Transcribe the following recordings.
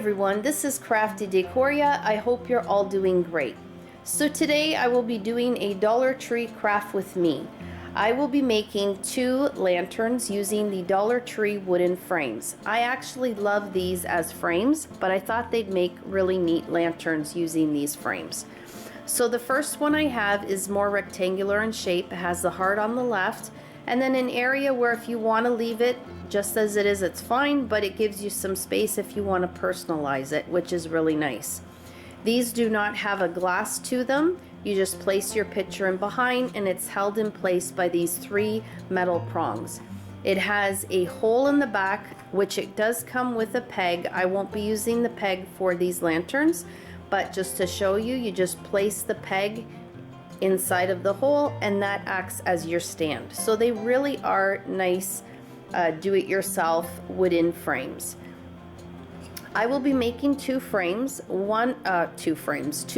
everyone, this is Crafty Decoria. I hope you're all doing great. So today I will be doing a Dollar Tree craft with me. I will be making 2 lanterns using the Dollar Tree wooden frames. I actually love these as frames, but I thought they'd make really neat lanterns using these frames. So the first one I have is more rectangular in shape. It has the heart on the left, and then an area where if you want to leave it just as it is, it's fine, but it gives you some space if you want to personalize it, which is really nice. These do not have a glass to them. You just place your picture in behind and it's held in place by these 3 metal prongs. It has a hole in the back, which it does come with a peg. I won't be using the peg for these lanterns, but just to show you, you just place the peg inside of the hole and that acts as your stand. So they really are nice do-it-yourself wooden frames. I will be making 2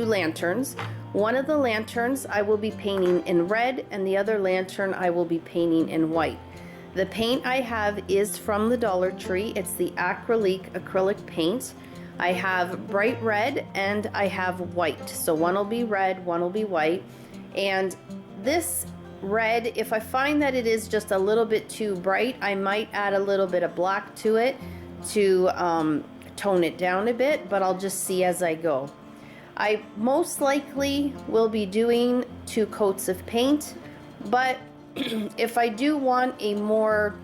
lanterns. One of the lanterns I will be painting in red and the other lantern I will be painting in white. The paint I have is from the Dollar Tree. It's the acrylic paint. I have bright red and I have white. So one will be red, one will be white. And this red, if I find that it is just a little bit too bright, I might add a little bit of black to it to tone it down a bit, but I'll just see as I go. I most likely will be doing 2 coats of paint, but if I do want a more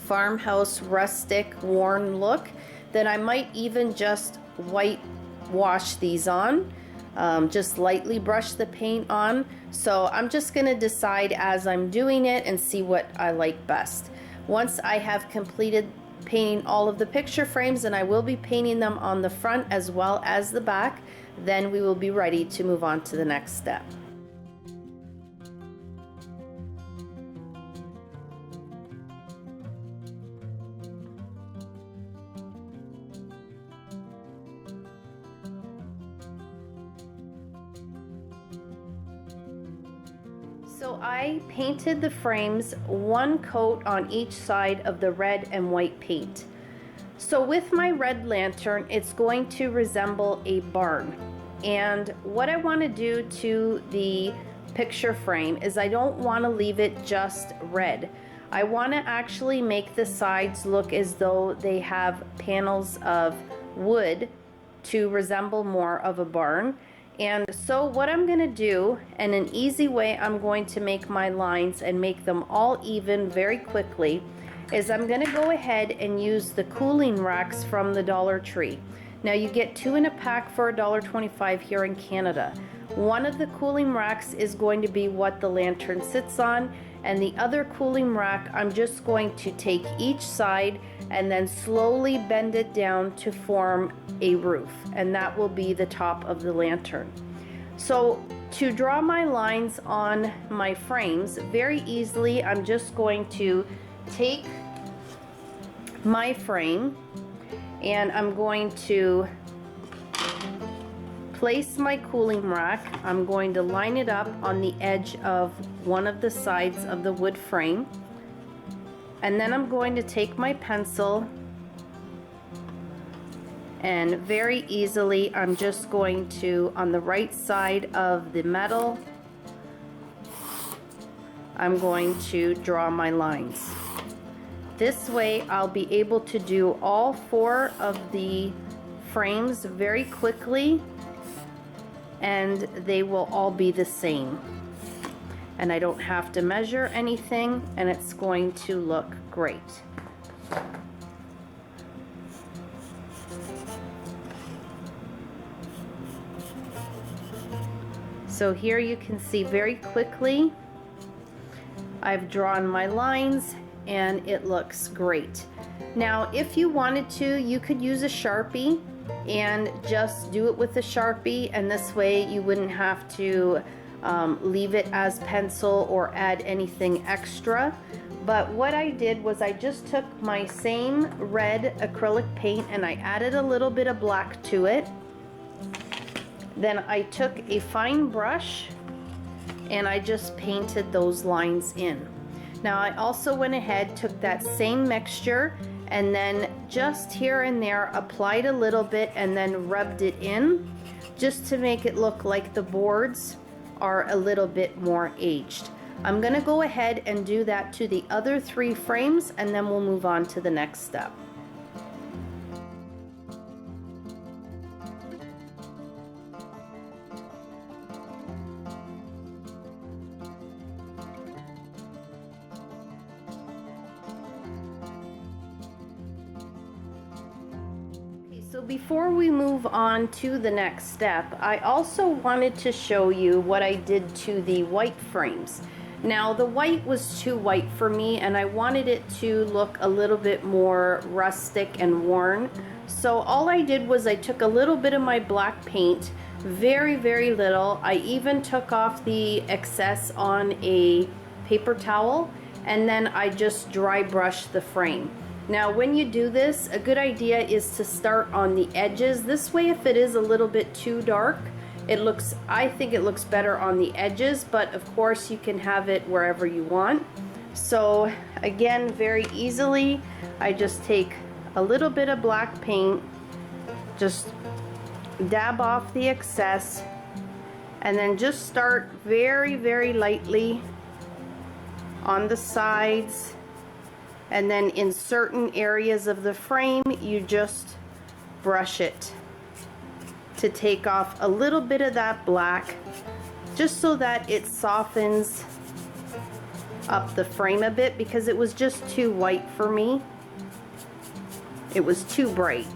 farmhouse rustic worn look, then I might even just white wash these on. Just lightly brush the paint on. So I'm just going to decide as I'm doing it and see what I like best. Once I have completed painting all of the picture frames, and I will be painting them on the front as well as the back, then we will be ready to move on to the next step. So I painted the frames 1 coat on each side of the red and white paint. So with my red lantern, it's going to resemble a barn. And what I want to do to the picture frame is I don't want to leave it just red. I want to actually make the sides look as though they have panels of wood to resemble more of a barn. And so what I'm going to do, and an easy way I'm going to make my lines and make them all even very quickly, is I'm going to go ahead and use the cooling racks from the Dollar Tree. Now you get 2 in a pack for $1.25 here in Canada. One of the cooling racks is going to be what the lantern sits on, and the other cooling rack I'm just going to take each side and then slowly bend it down to form a roof, and that will be the top of the lantern. So to draw my lines on my frames very easily, I'm just going to take my frame and I'm going to place my cooling rack. I'm going to line it up on the edge of one of the sides of the wood frame, and then I'm going to take my pencil and very easily I'm just going to, on the right side of the metal, I'm going to draw my lines. This way I'll be able to do all 4 of the frames very quickly and they will all be the same. And I don't have to measure anything and it's going to look great. So here you can see very quickly I've drawn my lines and it looks great. Now if you wanted to, you could use a Sharpie and just do it with a Sharpie, and this way you wouldn't have to leave it as pencil or add anything extra. But what I did was I just took my same red acrylic paint and I added a little bit of black to it. Then I took a fine brush and I just painted those lines in. Now I also went ahead, took that same mixture and then just here and there applied a little bit and then rubbed it in just to make it look like the boards are a little bit more aged. I'm going to go ahead and do that to the other 3 frames, and then we'll move on to the next step. So before we move on to the next step, I also wanted to show you what I did to the white frames. Now the white was too white for me, and I wanted it to look a little bit more rustic and worn. So all I did was I took a little bit of my black paint, very little. I even took off the excess on a paper towel, and then I just dry brushed the frame. Now when you do this, a good idea is to start on the edges. This way, if it is a little bit too dark, I think it looks better on the edges, but of course you can have it wherever you want. So again, very easily, I just take a little bit of black paint, just dab off the excess, and then just start very lightly on the sides. And then in certain areas of the frame, you just brush it to take off a little bit of that black, just so that it softens up the frame a bit, because it was just too white for me. It was too bright.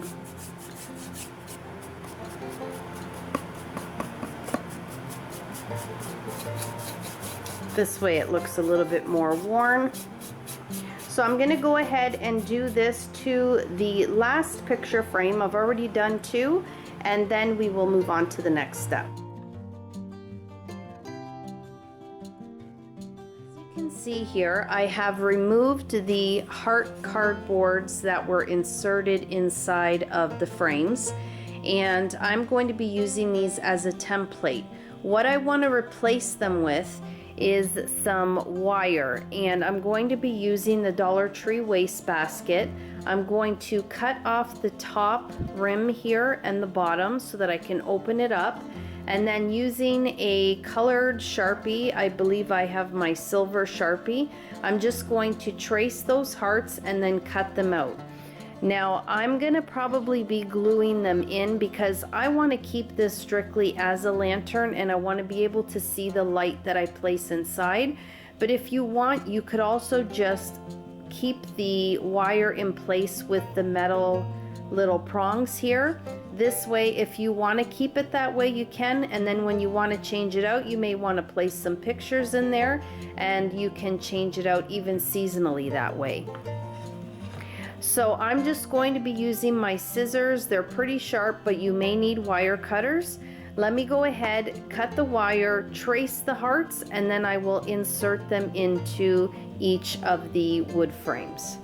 This way it looks a little bit more worn. So I'm going to go ahead and do this to the last picture frame. I've already done 2, and then we will move on to the next step. As you can see here, I have removed the heart cardboards that were inserted inside of the frames, and I'm going to be using these as a template. What I want to replace them with is some wire, and I'm going to be using the Dollar Tree wastebasket. I'm going to cut off the top rim here and the bottom so that I can open it up, and then using a colored Sharpie, I believe I have my silver Sharpie, I'm just going to trace those hearts and then cut them out. Now I'm gonna probably be gluing them in because I want to keep this strictly as a lantern, and I want to be able to see the light that I place inside. But if you want, you could also just keep the wire in place with the metal little prongs here. This way, if you want to keep it that way, you can, and then when you want to change it out, you may want to place some pictures in there, and you can change it out even seasonally that way. So I'm just going to be using my scissors. They're pretty sharp, but you may need wire cutters. Let me go ahead, cut the wire, trace the hearts, and then I will insert them into each of the wood frames.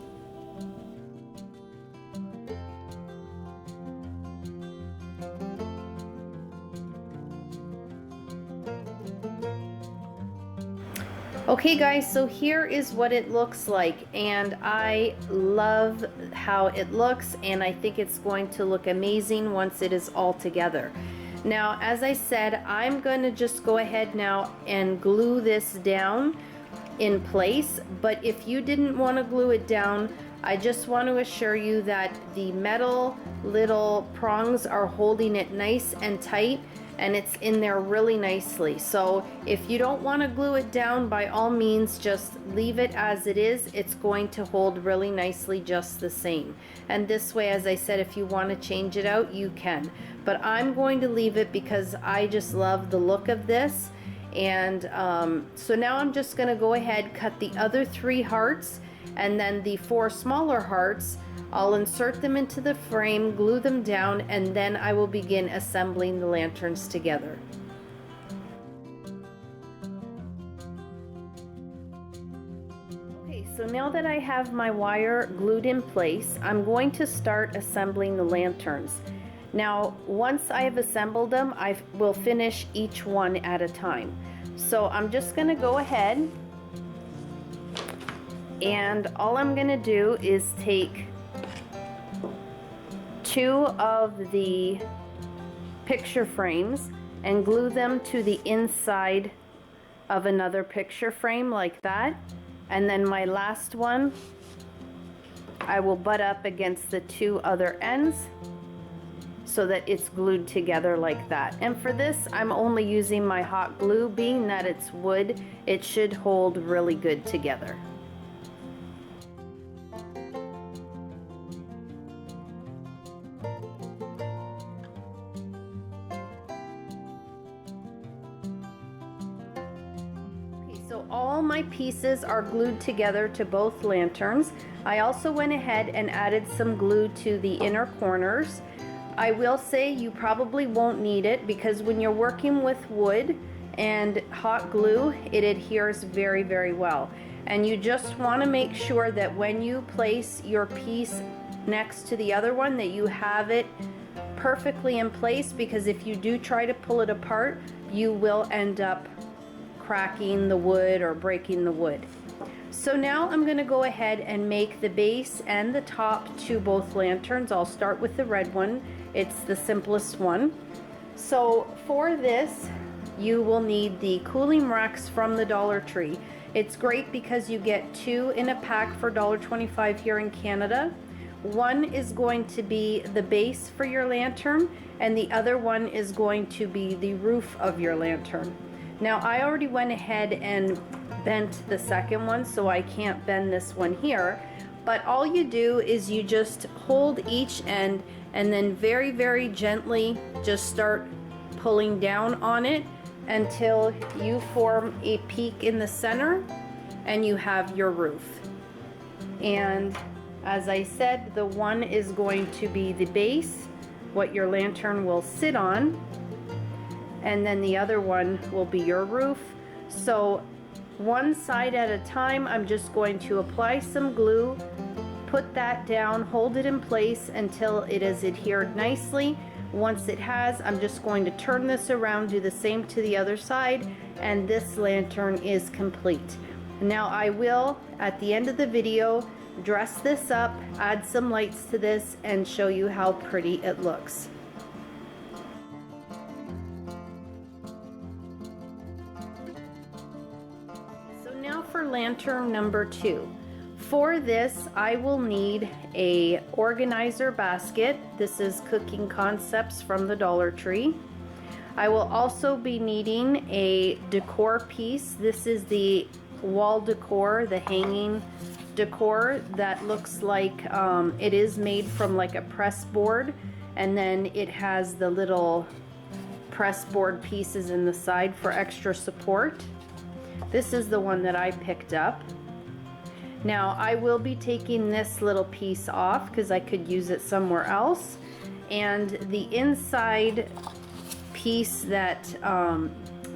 Okay guys, so here is what it looks like, and I love how it looks, and I think it's going to look amazing once it is all together. Now, as I said, I'm going to just go ahead now and glue this down in place, but if you didn't want to glue it down, I just want to assure you that the metal little prongs are holding it nice and tight, and it's in there really nicely. So if you don't want to glue it down, by all means just leave it as it is. It's going to hold really nicely just the same. And this way, as I said, if you want to change it out, you can. But I'm going to leave it because I just love the look of this. And so now I'm just going to go ahead, cut the other 3 hearts, and then the 4 smaller hearts, I'll insert them into the frame, glue them down, and then I will begin assembling the lanterns together. Okay, so now that I have my wire glued in place, I'm going to start assembling the lanterns. Now, once I have assembled them, I will finish each one at a time. So I'm just going to go ahead, and all I'm going to do is take two of the picture frames and glue them to the inside of another picture frame like that. And then my last one, I will butt up against the two other ends so that it's glued together like that. And for this, I'm only using my hot glue. Being that it's wood, it should hold really good together. So all my pieces are glued together to both lanterns. I also went ahead and added some glue to the inner corners. I will say you probably won't need it because when you're working with wood and hot glue, it adheres very, very well. And you just want to make sure that when you place your piece next to the other one that you have it perfectly in place, because if you do try to pull it apart, you will end up cracking the wood or breaking the wood. So now I'm going to go ahead and make the base and the top to both lanterns. I'll start with the red one. It's the simplest one. So for this, you will need the cooling racks from the Dollar Tree. It's great because you get two in a pack for $1.25 here in Canada. One is going to be the base for your lantern, and the other one is going to be the roof of your lantern. Now I already went ahead and bent the second one, so I can't bend this one here, but all you do is you just hold each end and then very, very gently just start pulling down on it until you form a peak in the center and you have your roof. And as I said, the one is going to be the base, what your lantern will sit on, and then the other one will be your roof. So one side at a time, I'm just going to apply some glue, put that down, hold it in place until it is adhered nicely. Once it has, I'm just going to turn this around, do the same to the other side, and this lantern is complete. Now I will, at the end of the video, dress this up, add some lights to this, and show you how pretty it looks. For lantern number 2. For this, I will need a organizer basket. This is Cooking Concepts from the Dollar Tree. I will also be needing a decor piece. This is the wall decor, the hanging decor that looks like it is made from like a press board, and then it has the little press board pieces in the side for extra support. This is the one that I picked up. Now I will be taking this little piece off because I could use it somewhere else, and the inside piece that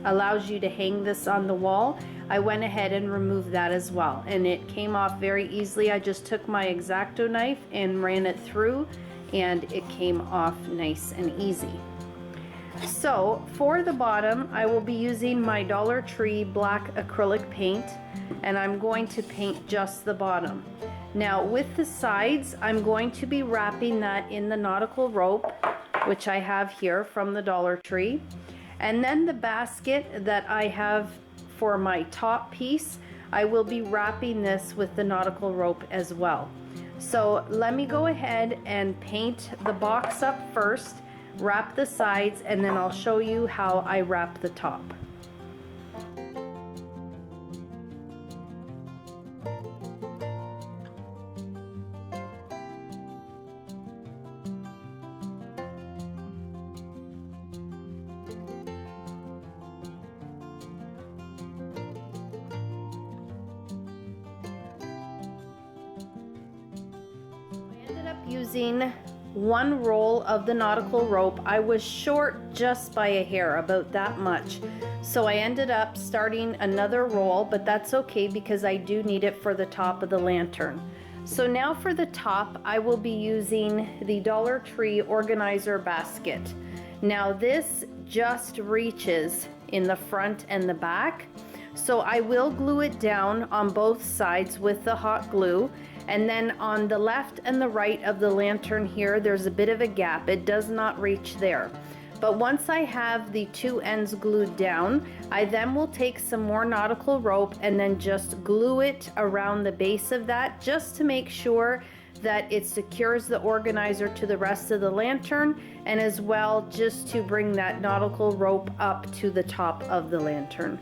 allows you to hang this on the wall, I went ahead and removed that as well, and it came off very easily. I just took my X-Acto knife and ran it through, and it came off nice and easy. So for the bottom, I will be using my Dollar Tree black acrylic paint, and I'm going to paint just the bottom. Now with the sides, I'm going to be wrapping that in the nautical rope, which I have here from the Dollar Tree. And then the basket that I have for my top piece, I will be wrapping this with the nautical rope as well. So let me go ahead and paint the box up first, wrap the sides, and then I'll show you how I wrap the top. I ended up using one roll of the nautical rope. I was short just by a hair, about that much. So I ended up starting another roll, but that's okay because I do need it for the top of the lantern. So now for the top, I will be using the Dollar Tree organizer basket. Now this just reaches in the front and the back. So I will glue it down on both sides with the hot glue. And then on the left and the right of the lantern here, there's a bit of a gap. It does not reach there. But once I have the two ends glued down, I then will take some more nautical rope and then just glue it around the base of that, just to make sure that it secures the organizer to the rest of the lantern, and as well just to bring that nautical rope up to the top of the lantern.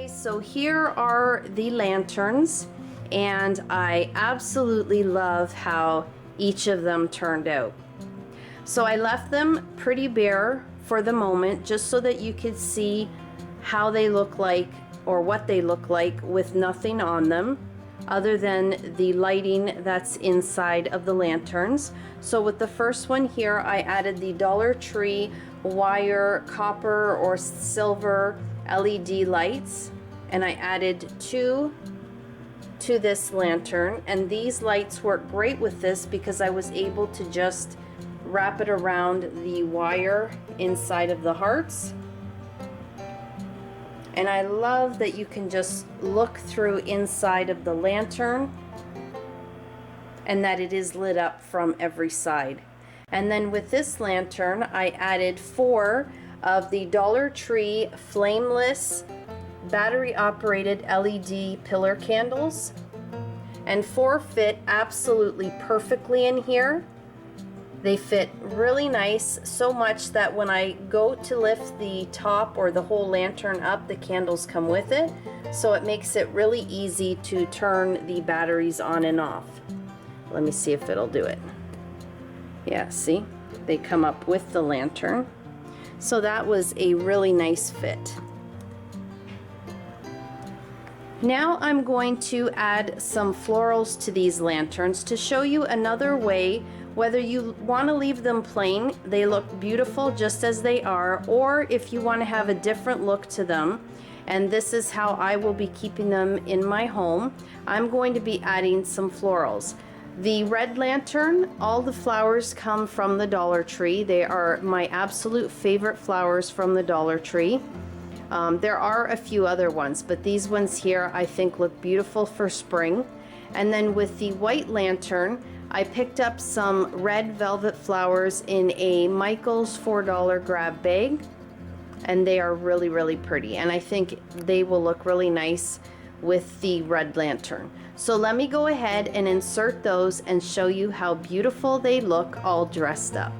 So here are the lanterns, and I absolutely love how each of them turned out. So I left them pretty bare for the moment, just so that you could see how they look like, or what they look like, with nothing on them other than the lighting that's inside of the lanterns. So with the first one here, I added the Dollar Tree wire copper or silver LED lights, and I added 2 to this lantern, and these lights work great with this because I was able to just wrap it around the wire inside of the hearts. And I love that you can just look through inside of the lantern and that it is lit up from every side. And then with this lantern, I added 4 of the Dollar Tree flameless battery operated LED pillar candles, and 4 fit absolutely perfectly in here. They fit really nice, so much that when I go to lift the top or the whole lantern up, the candles come with it, so it makes it really easy to turn the batteries on and off. Let me see if it'll do it. Yeah, see, they come up with the lantern. So that was a really nice fit. Now I'm going to add some florals to these lanterns to show you another way, whether you want to leave them plain, they look beautiful just as they are, or if you want to have a different look to them. And this is how I will be keeping them in my home. I'm going to be adding some florals. The red lantern, all the flowers come from the Dollar Tree. They are my absolute favorite flowers from the Dollar Tree. There are a few other ones, but these ones here I think look beautiful for spring. And then with the white lantern, I picked up some red velvet flowers in a Michael's $4 grab bag, and they are really, really pretty. And I think they will look really nice with the red lantern. So let me go ahead and insert those and show you how beautiful they look all dressed up.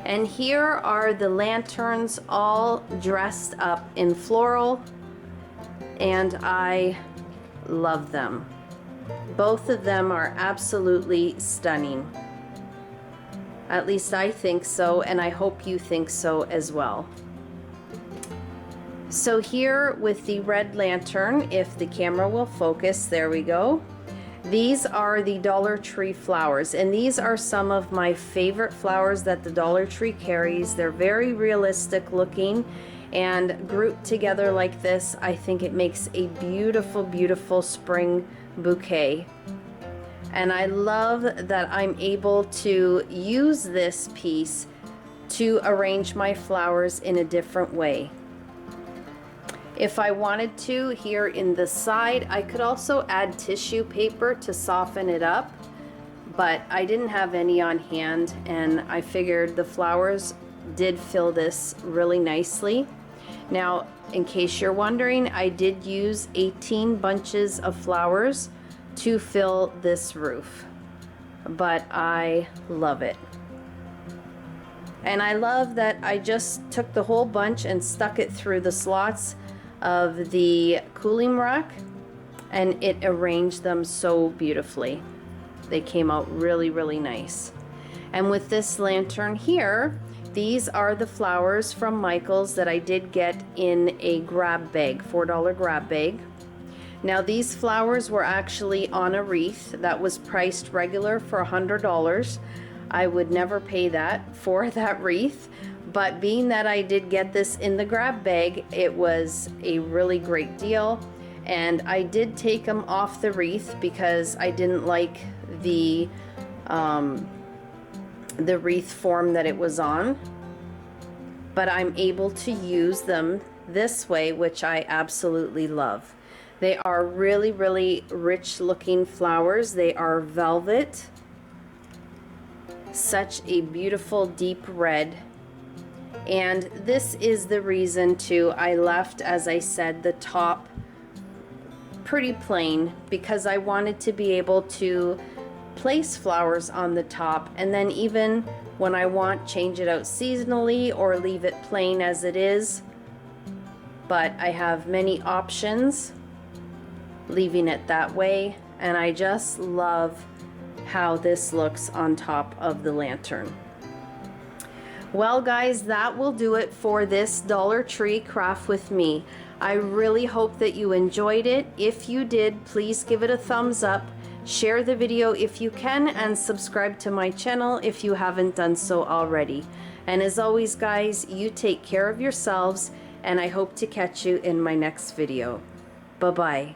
And here are the lanterns all dressed up in floral, and I love them. Both of them are absolutely stunning. At least I think so, and I hope you think so as well. So here with the red lantern, if the camera will focus, there we go. These are the Dollar Tree flowers, and these are some of my favorite flowers that the Dollar Tree carries. They're very realistic looking, and grouped together like this, I think it makes a beautiful, beautiful spring bouquet. And I love that I'm able to use this piece to arrange my flowers in a different way. If I wanted to, here in the side, I could also add tissue paper to soften it up, but I didn't have any on hand, and I figured the flowers did fill this really nicely. Now, in case you're wondering, I did use 18 bunches of flowers to fill this roof, but I love it. And I love that I just took the whole bunch and stuck it through the slots of the cooling rack, and it arranged them so beautifully. They came out really, really nice. And with this lantern here, these are the flowers from Michael's that I did get in a grab bag, $4 grab bag. Now these flowers were actually on a wreath that was priced regular for $100. I would never pay that for that wreath, but being that I did get this in the grab bag, it was a really great deal. And I did take them off the wreath because I didn't like the wreath form that it was on, but I'm able to use them this way, which I absolutely love. They are really, really rich looking flowers. They are velvet, such a beautiful deep red. And this is the reason too I left, as I said, the top pretty plain, because I wanted to be able to place flowers on the top, and then even when I want, change it out seasonally or leave it plain as it is. But I have many options leaving it that way, and I just love how this looks on top of the lantern. Well guys, that will do it for this Dollar Tree craft with me. I really hope that you enjoyed it. If you did, please give it a thumbs up, share the video if you can, and subscribe to my channel if you haven't done so already. And as always guys, you take care of yourselves, and I hope to catch you in my next video. Bye-bye.